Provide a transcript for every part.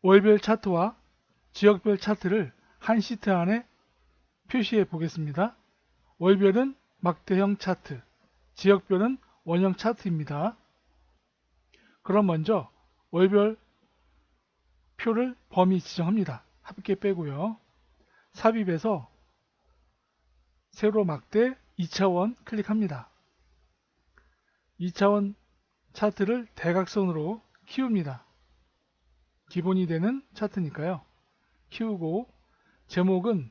월별 차트와 지역별 차트를 한 시트 안에 표시해 보겠습니다. 월별은 막대형 차트, 지역별은 원형 차트입니다. 그럼 먼저 월별 표를 범위 지정합니다. 합계 빼고요. 삽입에서 세로 막대 2차원 클릭합니다. 2차원 차트를 대각선으로 키웁니다. 기본이 되는 차트니까요. 키우고 제목은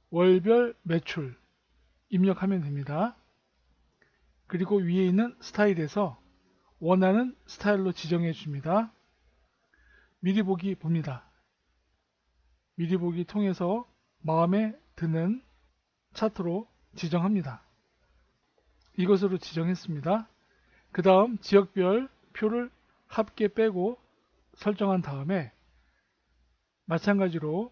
월별 매출 입력하면 됩니다. 그리고 위에 있는 스타일에서 원하는 스타일로 지정해 줍니다. 미리 보기 봅니다. 미리 보기 통해서 마음에 드는 차트로 지정합니다. 이것으로 지정했습니다. 그 다음 지역별 표를 합계 빼고 설정한 다음에 마찬가지로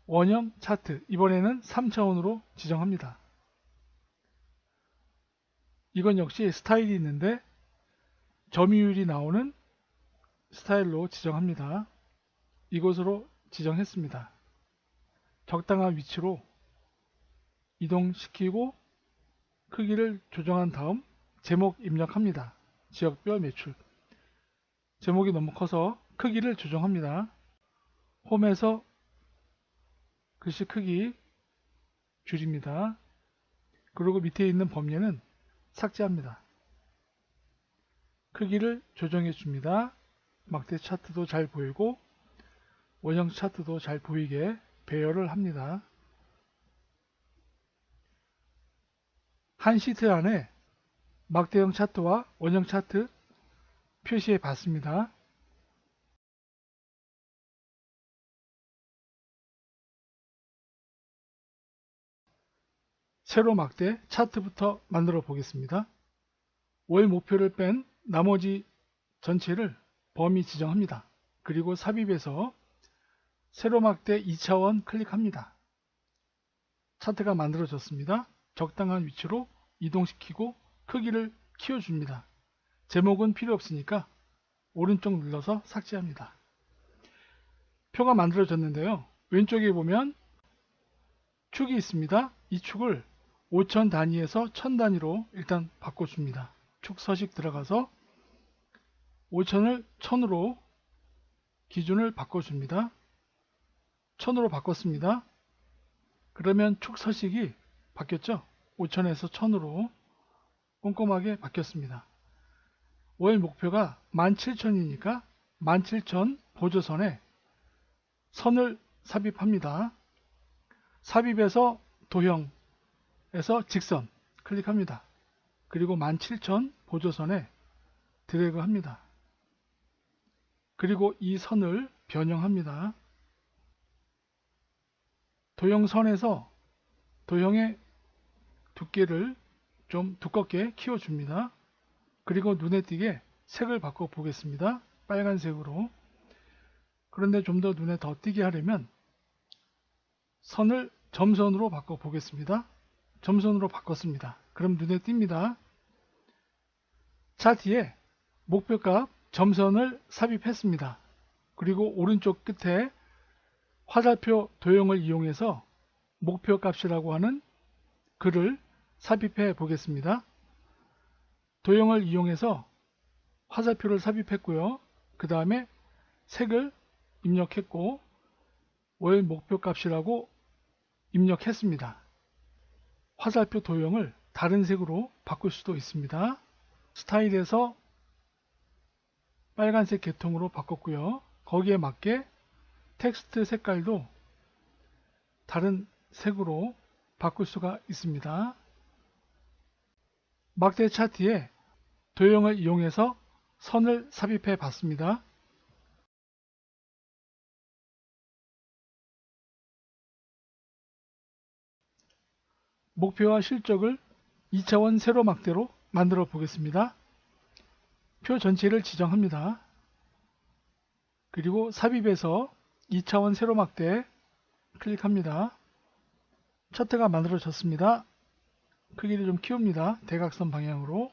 원형 차트, 이번에는 3차원으로 지정합니다. 이건 역시 스타일이 있는데 점유율이 나오는 스타일로 지정합니다. 이것으로 지정했습니다. 적당한 위치로 이동시키고 크기를 조정한 다음 제목 입력합니다. 지역별 매출. 제목이 너무 커서 크기를 조정합니다. 홈에서 글씨 크기 줄입니다. 그리고 밑에 있는 범위는 삭제합니다. 크기를 조정해 줍니다. 막대 차트도 잘 보이고 원형 차트도 잘 보이게 배열을 합니다. 한 시트 안에 막대형 차트와 원형 차트 표시해 봤습니다. 세로 막대 차트부터 만들어 보겠습니다. 월 목표를 뺀 나머지 전체를 범위 지정합니다. 그리고 삽입에서 세로 막대 2차원 클릭합니다. 차트가 만들어졌습니다. 적당한 위치로 이동시키고 크기를 키워줍니다. 제목은 필요 없으니까 오른쪽 눌러서 삭제합니다. 표가 만들어졌는데요. 왼쪽에 보면 축이 있습니다. 이 축을 5천 단위에서 1000 단위로 일단 바꿔줍니다. 축 서식 들어가서 5천을 1000으로 기준을 바꿔줍니다. 1000으로 바꿨습니다. 그러면 축 서식이 바뀌었죠? 5천에서 1000으로 꼼꼼하게 바뀌었습니다. 월 목표가 17,000이니까 17,000 보조선에 선을 삽입합니다. 삽입에서 도형에서 직선 클릭합니다. 그리고 17,000 보조선에 드래그 합니다. 그리고 이 선을 변형합니다. 도형선에서 도형의 두께를 좀 두껍게 키워줍니다. 그리고 눈에 띄게 색을 바꿔 보겠습니다. 빨간색으로. 그런데 좀 더 눈에 더 띄게 하려면 선을 점선으로 바꿔 보겠습니다. 점선으로 바꿨습니다. 그럼 눈에 띕니다. 차트에 목표값 점선을 삽입했습니다. 그리고 오른쪽 끝에 화살표 도형을 이용해서 목표값이라고 하는 글을 삽입해 보겠습니다. 도형을 이용해서 화살표를 삽입했고요. 그 다음에 색을 입력했고 월 목표값이라고 입력했습니다. 화살표 도형을 다른 색으로 바꿀 수도 있습니다. 스타일에서 빨간색 계통으로 바꿨고요. 거기에 맞게 텍스트 색깔도 다른 색으로 바꿀 수가 있습니다. 막대 차트에 도형을 이용해서 선을 삽입해 봤습니다. 목표와 실적을 2차원 세로 막대로 만들어 보겠습니다. 표 전체를 지정합니다. 그리고 삽입에서 2차원 세로 막대 클릭합니다. 차트가 만들어졌습니다. 크기를 좀 키웁니다. 대각선 방향으로.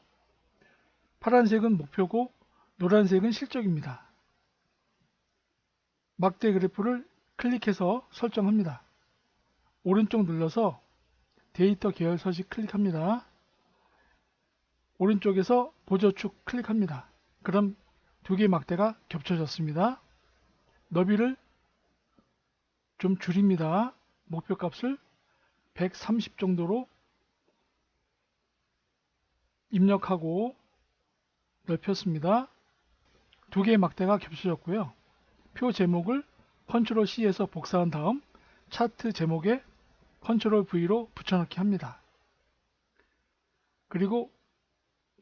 파란색은 목표고 노란색은 실적입니다. 막대 그래프를 클릭해서 설정합니다. 오른쪽 눌러서 데이터 계열 서식 클릭합니다. 오른쪽에서 보조축 클릭합니다. 그럼 두 개의 막대가 겹쳐졌습니다. 너비를 좀 줄입니다. 목표값을 130 정도로 입력하고 넓혔습니다. 두 개의 막대가 겹쳐졌고요. 표 제목을 컨트롤 C에서 복사한 다음 차트 제목에 컨트롤 V로 붙여넣기 합니다. 그리고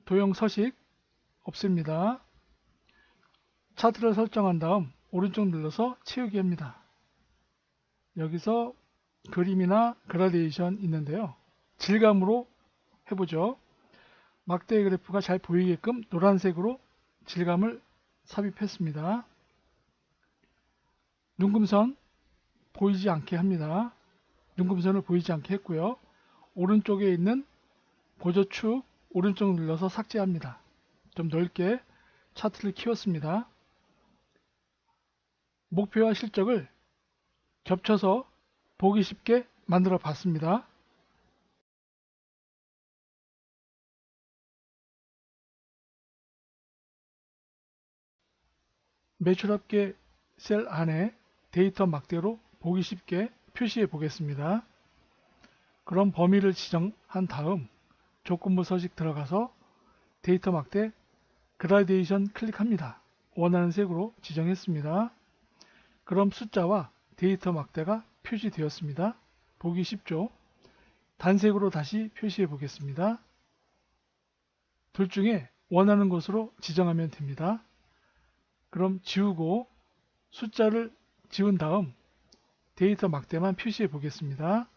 도형 서식 없앱니다. 차트를 설정한 다음 오른쪽 눌러서 채우기 합니다. 여기서 그림이나 그라데이션 있는데요. 질감으로 해보죠. 막대 그래프가 잘 보이게끔 노란색으로 질감을 삽입했습니다. 눈금선 보이지 않게 합니다. 눈금선을 보이지 않게 했고요. 오른쪽에 있는 보조축 오른쪽 눌러서 삭제합니다. 좀 넓게 차트를 키웠습니다. 목표와 실적을 겹쳐서 보기 쉽게 만들어 봤습니다. 매출합계 셀 안에 데이터 막대로 보기 쉽게 표시해 보겠습니다. 그럼 범위를 지정한 다음 조건부 서식 들어가서 데이터 막대 그라데이션 클릭합니다. 원하는 색으로 지정했습니다. 그럼 숫자와 데이터 막대가 표시되었습니다. 보기 쉽죠? 단색으로 다시 표시해 보겠습니다. 둘 중에 원하는 곳으로 지정하면 됩니다. 그럼 지우고 숫자를 지운 다음 데이터 막대만 표시해 보겠습니다.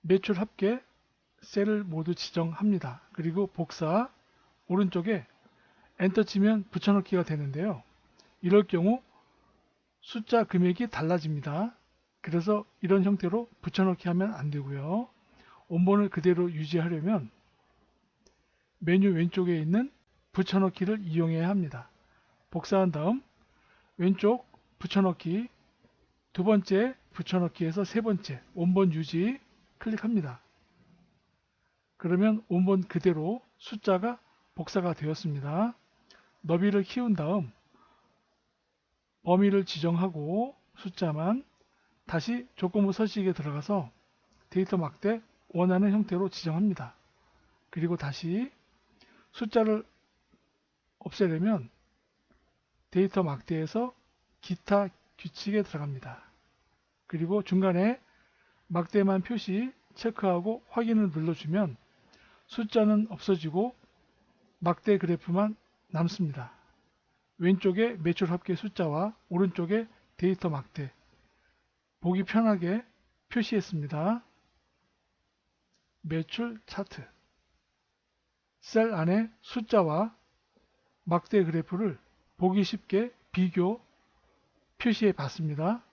매출 합계 셀을 모두 지정합니다. 그리고 복사 오른쪽에 엔터 치면 붙여넣기가 되는데요. 이럴 경우 숫자 금액이 달라집니다. 그래서 이런 형태로 붙여넣기 하면 안 되고요. 원본을 그대로 유지하려면 메뉴 왼쪽에 있는 붙여넣기를 이용해야 합니다. 복사한 다음 왼쪽 붙여넣기 두 번째 붙여넣기에서 세 번째 원본 유지 클릭합니다. 그러면 원본 그대로 숫자가 복사가 되었습니다. 너비를 키운 다음 범위를 지정하고 숫자만 다시 조건부 서식에 들어가서 데이터 막대 원하는 형태로 지정합니다. 그리고 다시 숫자를 없애려면 데이터 막대에서 기타 규칙에 들어갑니다. 그리고 중간에 막대만 표시 체크하고 확인을 눌러주면 숫자는 없어지고 막대 그래프만 남습니다. 왼쪽에 매출 합계 숫자와 오른쪽에 데이터 막대 보기 편하게 표시했습니다. 매출 차트 셀 안에 숫자와 막대 그래프를 보기 쉽게 비교 표시해 봤습니다.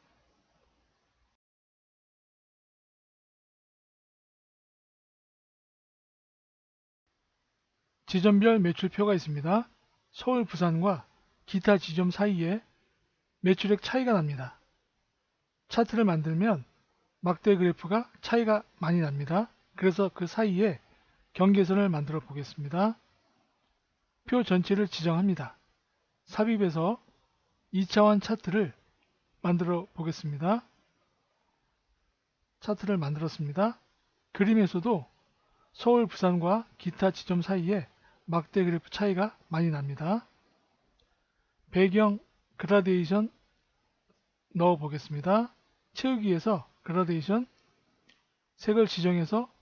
지점별 매출표가 있습니다. 서울, 부산과 기타 지점 사이에 매출액 차이가 납니다. 차트를 만들면 막대 그래프가 차이가 많이 납니다. 그래서 그 사이에 경계선을 만들어 보겠습니다. 표 전체를 지정합니다. 삽입해서 2차원 차트를 만들어 보겠습니다. 차트를 만들었습니다. 그림에서도 서울, 부산과 기타 지점 사이에 막대 그래프 차이가 많이 납니다. 배경 그라데이션 넣어 보겠습니다. 채우기에서 그라데이션 색을 지정해서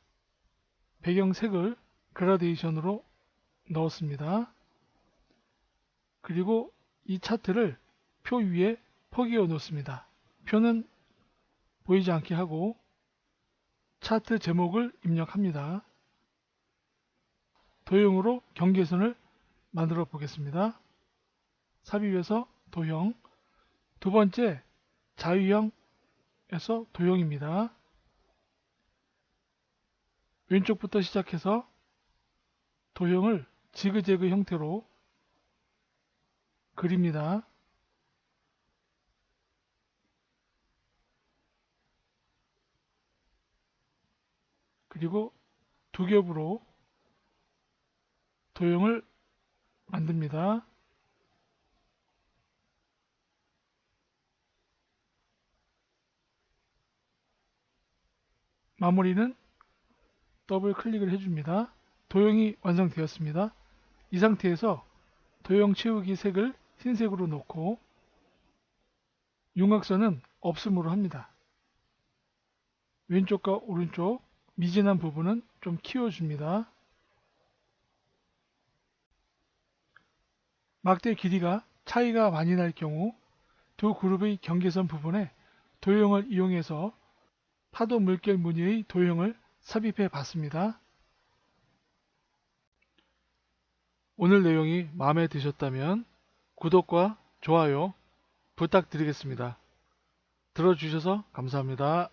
배경색을 그라데이션으로 넣었습니다. 그리고 이 차트를 표 위에 포개어 놓습니다. 표는 보이지 않게 하고 차트 제목을 입력합니다. 도형으로 경계선을 만들어 보겠습니다. 삽입해서 도형, 두 번째 자유형에서 도형입니다. 왼쪽부터 시작해서 도형을 지그재그 형태로 그립니다. 그리고 두 겹으로 도형을 만듭니다. 마무리는 더블 클릭을 해줍니다. 도형이 완성되었습니다. 이 상태에서 도형 채우기 색을 흰색으로 놓고 윤곽선은 없음으로 합니다. 왼쪽과 오른쪽 미진한 부분은 좀 키워줍니다. 막대 길이가 차이가 많이 날 경우 두 그룹의 경계선 부분에 도형을 이용해서 파도 물결 무늬의 도형을 삽입해 봤습니다. 오늘 내용이 마음에 드셨다면 구독과 좋아요 부탁드리겠습니다. 들어주셔서 감사합니다.